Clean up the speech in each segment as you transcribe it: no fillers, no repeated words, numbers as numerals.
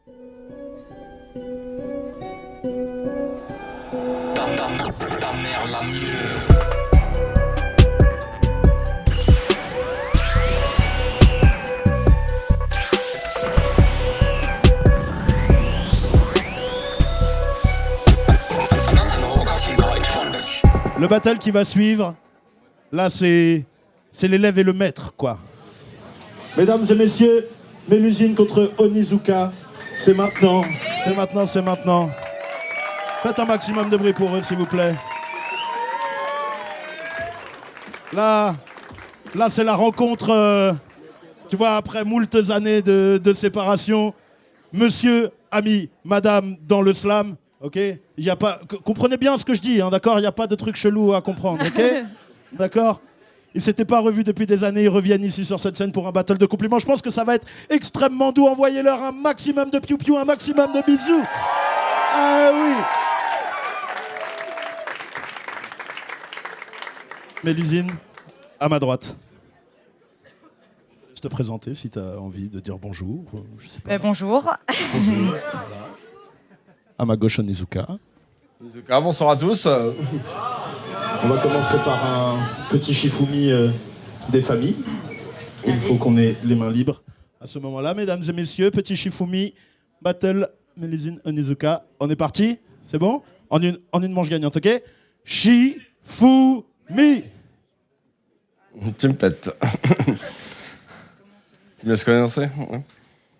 Ta mère la mieux. Le battle qui va suivre, là c'est l'élève et le maître, quoi. Mesdames et messieurs, Mélusine contre Onizuka, c'est maintenant, c'est maintenant, c'est maintenant. Faites un maximum de bruit pour eux, s'il vous plaît. Là c'est la rencontre, tu vois, après moultes années de séparation. Monsieur, ami, madame dans le slam, ok? Y a pas, comprenez bien ce que je dis, hein, d'accord? Il n'y a pas de truc chelou à comprendre, ok? D'accord? Ils ne s'étaient pas revus depuis des années, ils reviennent ici sur cette scène pour un battle de compliments. Je pense que ça va être extrêmement doux. Envoyez-leur un maximum de piou-piou, un maximum de bisous. Ah oui! Mélusine, à ma droite. Je laisse te présenter si tu as envie de dire bonjour. Je sais pas. Bonjour. Bonjour. Voilà. À ma gauche, Onizuka. Onizuka, bonsoir à tous. On va commencer par un petit Shifumi des familles. Il faut qu'on ait les mains libres. À ce moment-là, mesdames et messieurs, petit Shifumi, battle, Mélusine, Onizuka. On est parti? C'est bon? En une manche gagnante, ok? Shifumi. Tu me pètes. Tu me laisses commencer?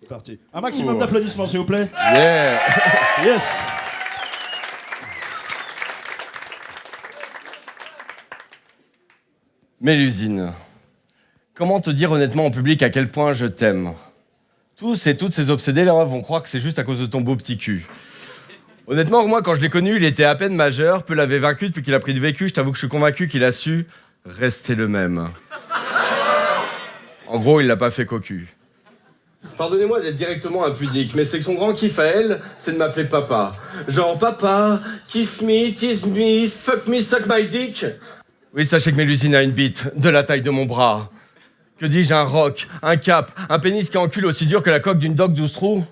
C'est parti. Un maximum d'applaudissements, s'il vous plaît. Yeah. Yes. Mélusine, comment te dire honnêtement en public à quel point je t'aime? Tous et toutes ces obsédés là vont croire que c'est juste à cause de ton beau petit cul. Honnêtement, moi, quand je l'ai connu, il était à peine majeur, peu l'avait vaincu depuis qu'il a pris du vécu. Je t'avoue que je suis convaincu qu'il a su rester le même. En gros, il l'a pas fait cocu. Pardonnez-moi d'être directement impudique, mais c'est que son grand kiff à elle, c'est de m'appeler papa. Genre, papa, kiff me, tease me, fuck me, suck my dick. Oui, sachez que Mélusine a une bite, de la taille de mon bras. Que dis-je, un roc, un cap, un pénis qui encule aussi dur que la coque d'une dogue 12 trous.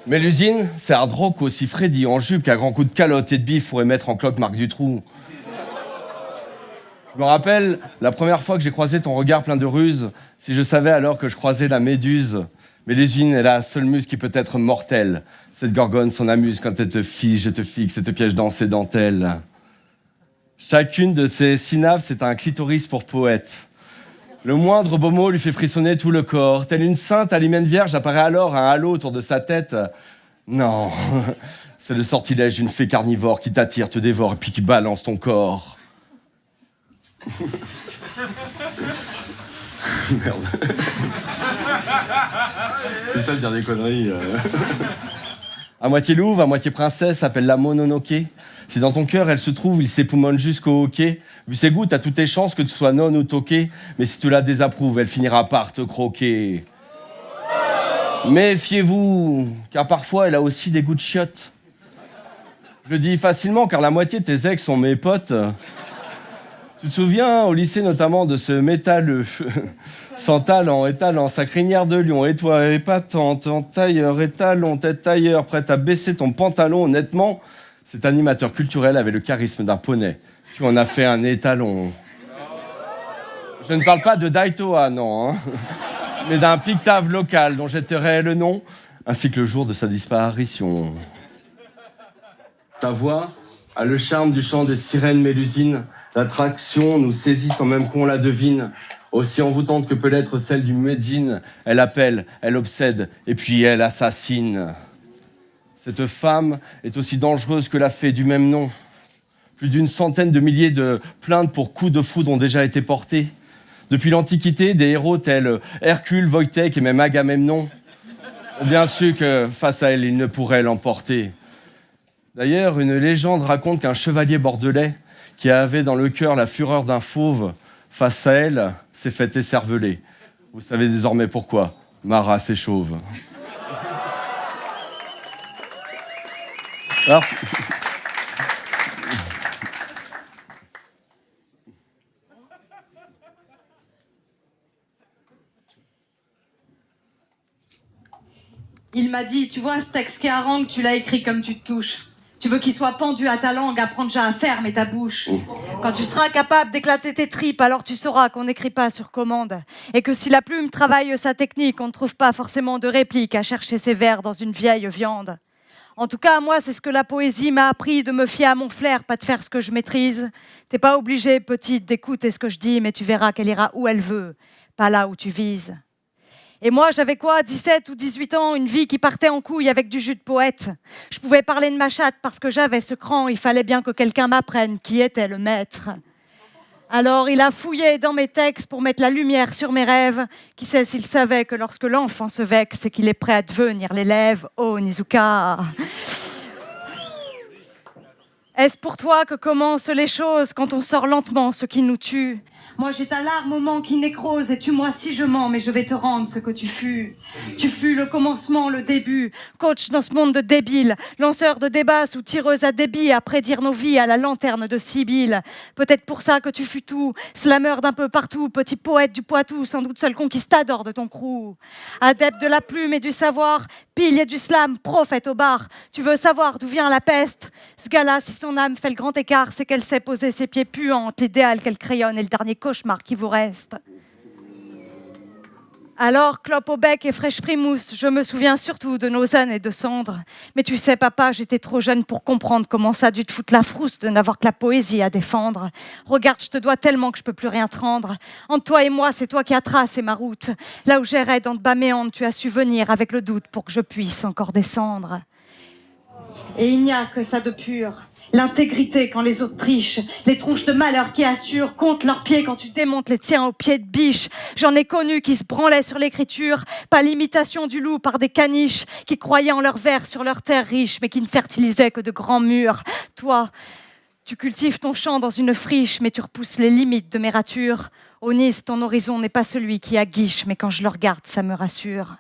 Mélusine, c'est hard rock aussi Freddy en jupe qu'à grands coups de calotte et de bif pourrait mettre en cloque Marc Dutroux. Je me rappelle la première fois que j'ai croisé ton regard plein de ruse, si je savais alors que je croisais la méduse. Mélusine est la seule muse qui peut être mortelle. Cette gorgone s'en amuse quand elle te fige et te fixe et te piège dans ses dentelles. Chacune de ces synapses c'est un clitoris pour poète. Le moindre beau mot lui fait frissonner tout le corps. Telle une sainte à l'hymen vierge apparaît alors un halo autour de sa tête. Non, c'est le sortilège d'une fée carnivore qui t'attire, te dévore et puis qui balance ton corps. Merde. C'est ça de dire des conneries. À moitié louve, à moitié princesse, appelle-la Mononoke. Si dans ton cœur elle se trouve, il s'époumonne jusqu'au hockey. Vu ses goûts, t'as toutes tes chances que tu sois non ou toqué. Mais si tu la désapprouves, elle finira par te croquer. Méfiez-vous, car parfois elle a aussi des goûts de chiottes. Je le dis facilement, car la moitié de tes ex sont mes potes. Tu te souviens, au lycée notamment, de ce métalleux, sans talent, étalant sa crinière de lion, et toi, épatante, en tailleur, étalon, tête tailleur, prête à baisser ton pantalon, honnêtement, cet animateur culturel avait le charisme d'un poney. Tu en as fait un étalon. Je ne parle pas de Daitoa, non, hein, mais d'un pictave local dont j'éterai le nom, ainsi que le jour de sa disparition. Ta voix a le charme du chant des sirènes mélusines. L'attraction nous saisit sans même qu'on la devine. Aussi envoûtante que peut l'être celle du Médine. Elle appelle, elle obsède, et puis elle assassine. Cette femme est aussi dangereuse que la fée du même nom. Plus d'une centaine de milliers de plaintes pour coups de foudre ont déjà été portées. Depuis l'Antiquité, des héros tels Hercule, Wojtek et même Agamemnon ont bien su que face à elle, ils ne pourraient l'emporter. D'ailleurs, une légende raconte qu'un chevalier bordelais qui avait dans le cœur la fureur d'un fauve, face à elle, s'est fait écerveler. Vous savez désormais pourquoi. Ma race est chauve. Merci. Il m'a dit, tu vois ce texte qui harangue, tu l'as écrit comme tu te touches. Tu veux qu'il soit pendu à ta langue, apprends déjà à fermer ta bouche. Quand tu seras capable d'éclater tes tripes, alors tu sauras qu'on n'écrit pas sur commande. Et que si la plume travaille sa technique, on ne trouve pas forcément de réplique à chercher ses vers dans une vieille viande. En tout cas, moi, c'est ce que la poésie m'a appris, de me fier à mon flair, pas de faire ce que je maîtrise. T'es pas obligée, petite, d'écouter ce que je dis, mais tu verras qu'elle ira où elle veut, pas là où tu vises. Et moi, j'avais quoi, 17 ou 18 ans, une vie qui partait en couille avec du jus de poète. Je pouvais parler de ma chatte parce que j'avais ce cran, il fallait bien que quelqu'un m'apprenne qui était le maître. Alors il a fouillé dans mes textes pour mettre la lumière sur mes rêves. Qui sait s'il savait que lorsque l'enfant se vexe, c'est qu'il est prêt à devenir l'élève. Oh Nizuka. Est-ce pour toi que commencent les choses quand on sort lentement ce qui nous tue ? Moi j'ai ta larme au moment qui nécrose et tue-moi si je mens, mais je vais te rendre ce que tu fus. Tu fus le commencement, le début, coach dans ce monde de débiles, lanceur de débats ou tireuse à débit à prédire nos vies à la lanterne de Sibylle. Peut-être pour ça que tu fus tout, slameur d'un peu partout, petit poète du Poitou, sans doute seul conquistador de ton crew. Adepte de la plume et du savoir, pilier du slam, prophète au bar. Tu veux savoir d'où vient la peste ? Ce gars-là, si son âme fait le grand écart, c'est qu'elle sait poser ses pieds puants entre l'idéal qu'elle crayonne et le dernier cauchemar qui vous reste. Alors, clope au bec et fraîche frimousse, je me souviens surtout de nos années de cendres. Mais tu sais, papa, j'étais trop jeune pour comprendre comment ça a dû te foutre la frousse de n'avoir que la poésie à défendre. Regarde, je te dois tellement que je peux plus rien te rendre. Entre toi et moi, c'est toi qui as tracé ma route. Là où j'errais dans de bas méandres, tu as su venir avec le doute pour que je puisse encore descendre. Et il n'y a que ça de pur. L'intégrité quand les autres trichent, les tronches de malheur qui assurent, comptent leurs pieds quand tu démontes les tiens aux pieds de biche. J'en ai connu qui se branlaient sur l'écriture, pas l'imitation du loup par des caniches, qui croyaient en leurs vers sur leurs terres riches, mais qui ne fertilisaient que de grands murs. Toi, tu cultives ton champ dans une friche, mais tu repousses les limites de mes ratures. Au Nice, ton horizon n'est pas celui qui aguiche, mais quand je le regarde, ça me rassure.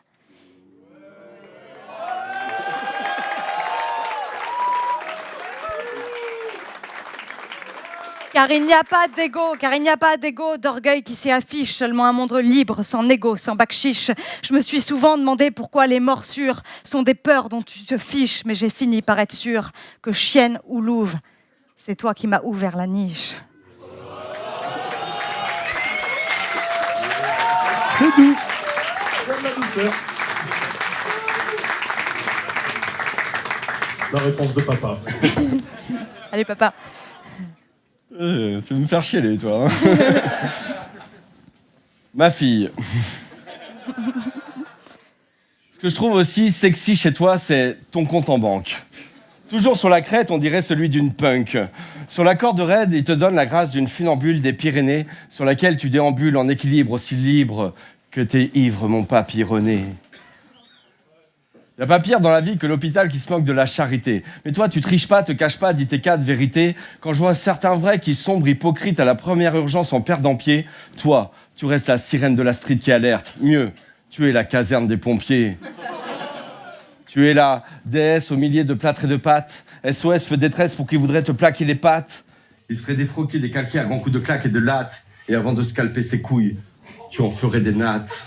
Car il n'y a pas d'égo, d'orgueil qui s'y affiche, seulement un monde libre, sans égo, sans bakchiche. Je me suis souvent demandé pourquoi les morsures sont des peurs dont tu te fiches, mais j'ai fini par être sûre que chienne ou louve, c'est toi qui m'as ouvert la niche. C'est doux. Comme la douceur. La réponse de papa. Allez, papa. Tu veux me faire chialer, toi. Hein. Ma fille. Ce que je trouve aussi sexy chez toi, c'est ton compte en banque. Toujours sur la crête, on dirait celui d'une punk. Sur la corde raide, il te donne la grâce d'une funambule des Pyrénées sur laquelle tu déambules en équilibre aussi libre que t'es ivre, mon papy René. Il n'y a pas pire dans la vie que l'hôpital qui se moque de la charité. Mais toi, tu triches pas, te caches pas, dis tes cas de vérité. Quand je vois certains vrais qui sombrent hypocrites à la première urgence en perdant pied, toi, tu restes la sirène de la street qui alerte. Mieux, tu es la caserne des pompiers. Tu es la déesse au millier de plâtre et de pâtes. SOS feu détresse pour qui voudrait te plaquer les pattes. Il se ferait défroquer, décalquer à grands coups de claque et de latte. Et avant de scalper ses couilles, tu en ferais des nattes.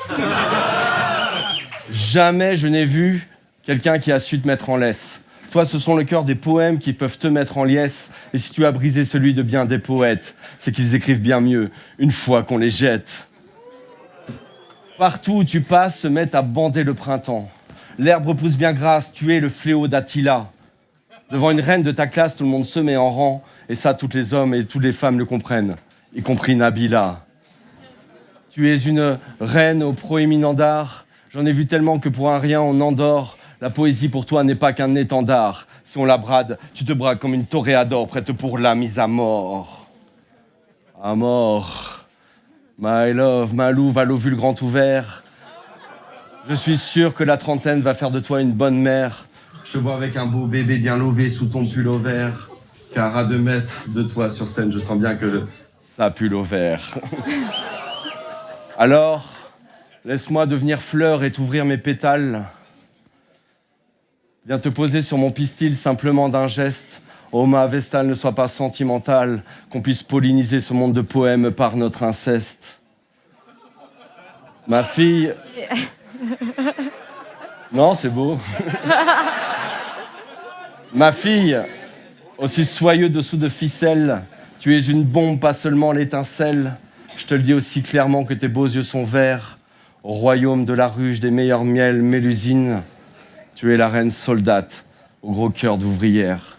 Jamais je n'ai vu quelqu'un qui a su te mettre en laisse. Toi, ce sont le cœur des poèmes qui peuvent te mettre en liesse. Et si tu as brisé celui de bien des poètes, c'est qu'ils écrivent bien mieux une fois qu'on les jette. Partout où tu passes, se met à bander le printemps. L'herbe repousse bien grasse, tu es le fléau d'Attila. Devant une reine de ta classe, tout le monde se met en rang. Et ça, tous les hommes et toutes les femmes le comprennent, y compris Nabila. Tu es une reine au proéminent d'art. J'en ai vu tellement que pour un rien, on endort. La poésie pour toi n'est pas qu'un étendard. Si on la brade, tu te braques comme une toréador prête pour la mise à mort. À mort. My love, ma louve à l'ovule grand ouvert. Je suis sûr que la trentaine va faire de toi une bonne mère. Je te vois avec un beau bébé bien lové sous ton pull au vert. Car à 2 mètres de toi sur scène, je sens bien que ça pue au vert. Alors, laisse-moi devenir fleur et t'ouvrir mes pétales. Viens te poser sur mon pistil simplement d'un geste. Oh ma vestale, ne sois pas sentimentale, qu'on puisse polliniser ce monde de poèmes par notre inceste. Ma fille... Non, c'est beau. Ma fille, aussi soyeux dessous de ficelle, tu es une bombe, pas seulement l'étincelle. Je te le dis aussi clairement que tes beaux yeux sont verts. Au royaume de la ruche des meilleurs miels, Mélusine, tu es la reine soldate, au gros cœur d'ouvrière.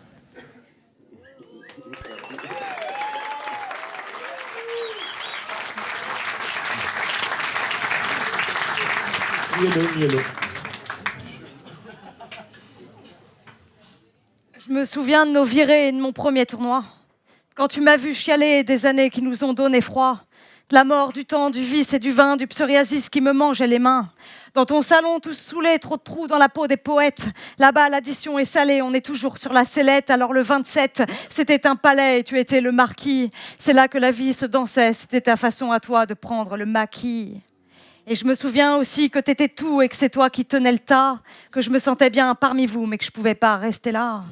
Mielleux. Je me souviens de nos virées et de mon premier tournoi. Quand tu m'as vu chialer des années qui nous ont donné froid, de la mort, du temps, du vice et du vin, du psoriasis qui me mangeait les mains. Dans ton salon, tous saoulés, trop de trous dans la peau des poètes. Là-bas, l'addition est salée, on est toujours sur la sellette. Alors le 27, c'était un palais et tu étais le marquis. C'est là que la vie se dansait, c'était ta façon à toi de prendre le maquis. Et je me souviens aussi que t'étais tout et que c'est toi qui tenais le tas, que je me sentais bien parmi vous, mais que je pouvais pas rester là.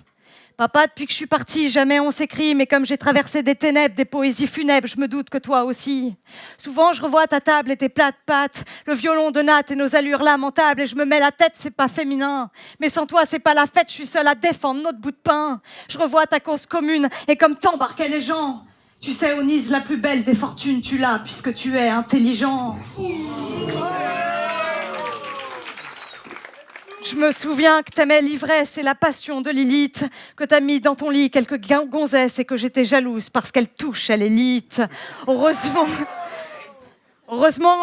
Papa, depuis que je suis partie, jamais on s'écrit, mais comme j'ai traversé des ténèbres, des poésies funèbres, je me doute que toi aussi. Souvent, je revois ta table et tes plats de pâtes, le violon de natte et nos allures lamentables, et je me mets la tête, c'est pas féminin. Mais sans toi, c'est pas la fête, je suis seule à défendre notre bout de pain. Je revois ta cause commune, et comme t'embarquais les gens. Tu sais, Onise, la plus belle des fortunes, tu l'as, puisque tu es intelligent. Je me souviens que t'aimais l'ivresse et la passion de Lilith, que t'as mis dans ton lit quelques gonzesses et que j'étais jalouse parce qu'elles touchent à l'élite. Heureusement,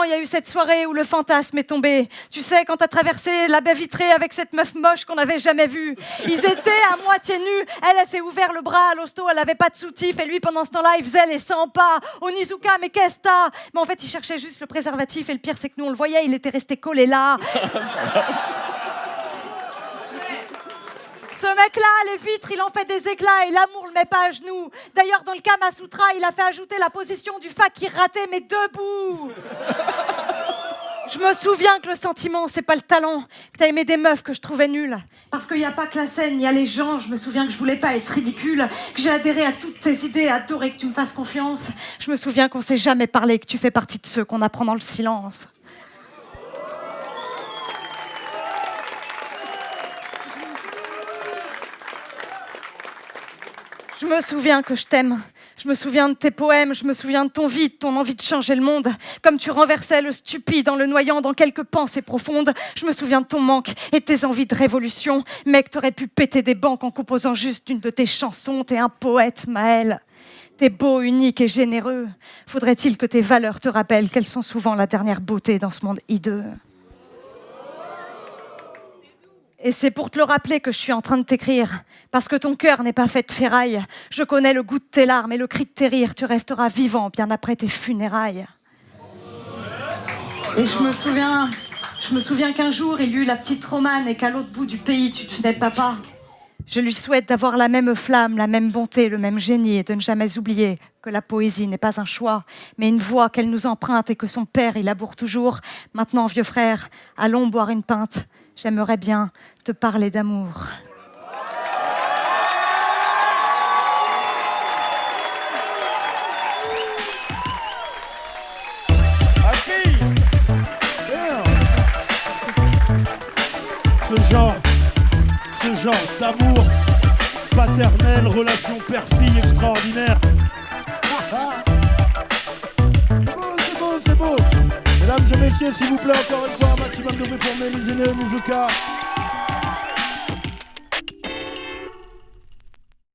il y a eu cette soirée où le fantasme est tombé. Tu sais, quand t'as traversé la baie vitrée avec cette meuf moche qu'on n'avait jamais vue. Ils étaient à moitié nus. Elle s'est ouvert le bras à l'hosto, elle avait pas de soutif. Et lui, pendant ce temps-là, il faisait les 100 pas. Onizuka, mais qu'est-ce que t'as? Mais en fait, il cherchait juste le préservatif. Et le pire, c'est que nous, on le voyait, il était resté collé là. Ce mec-là, les vitres, il en fait des éclats et l'amour le met pas à genoux. D'ailleurs, dans le Kama Sutra, il a fait ajouter la position du fakir raté, mais debout. Je me souviens que le sentiment, c'est pas le talent, que t'as aimé des meufs que je trouvais nulles. Parce qu'il n'y a pas que la scène, il y a les gens. Je me souviens que je voulais pas être ridicule, que j'ai adhéré à toutes tes idées, adoré que tu me fasses confiance. Je me souviens qu'on s'est jamais parlé, que tu fais partie de ceux qu'on apprend dans le silence. Je me souviens que je t'aime. Je me souviens de tes poèmes, je me souviens de ton vide, ton envie de changer le monde. Comme tu renversais le stupide en le noyant dans quelques pensées profondes. Je me souviens de ton manque et de tes envies de révolution. Mec, t'aurais pu péter des banques en composant juste une de tes chansons. T'es un poète, Maël. T'es beau, unique et généreux. Faudrait-il que tes valeurs te rappellent qu'elles sont souvent la dernière beauté dans ce monde hideux. Et c'est pour te le rappeler que je suis en train de t'écrire. Parce que ton cœur n'est pas fait de ferraille. Je connais le goût de tes larmes et le cri de tes rires. Tu resteras vivant bien après tes funérailles. Et je me souviens qu'un jour, il y eut la petite Romane et qu'à l'autre bout du pays, tu te tenais papa. Je lui souhaite d'avoir la même flamme, la même bonté, le même génie et de ne jamais oublier que la poésie n'est pas un choix, mais une voix qu'elle nous emprunte et que son père, il laboure toujours. Maintenant, vieux frère, allons boire une pinte. J'aimerais bien te parler d'amour. Ce genre d'amour paternel, relation père-fille extraordinaire. C'est beau. Mesdames et messieurs, s'il vous plaît, encore une fois, un maximum de bruit pour Mélusine et Onizuka.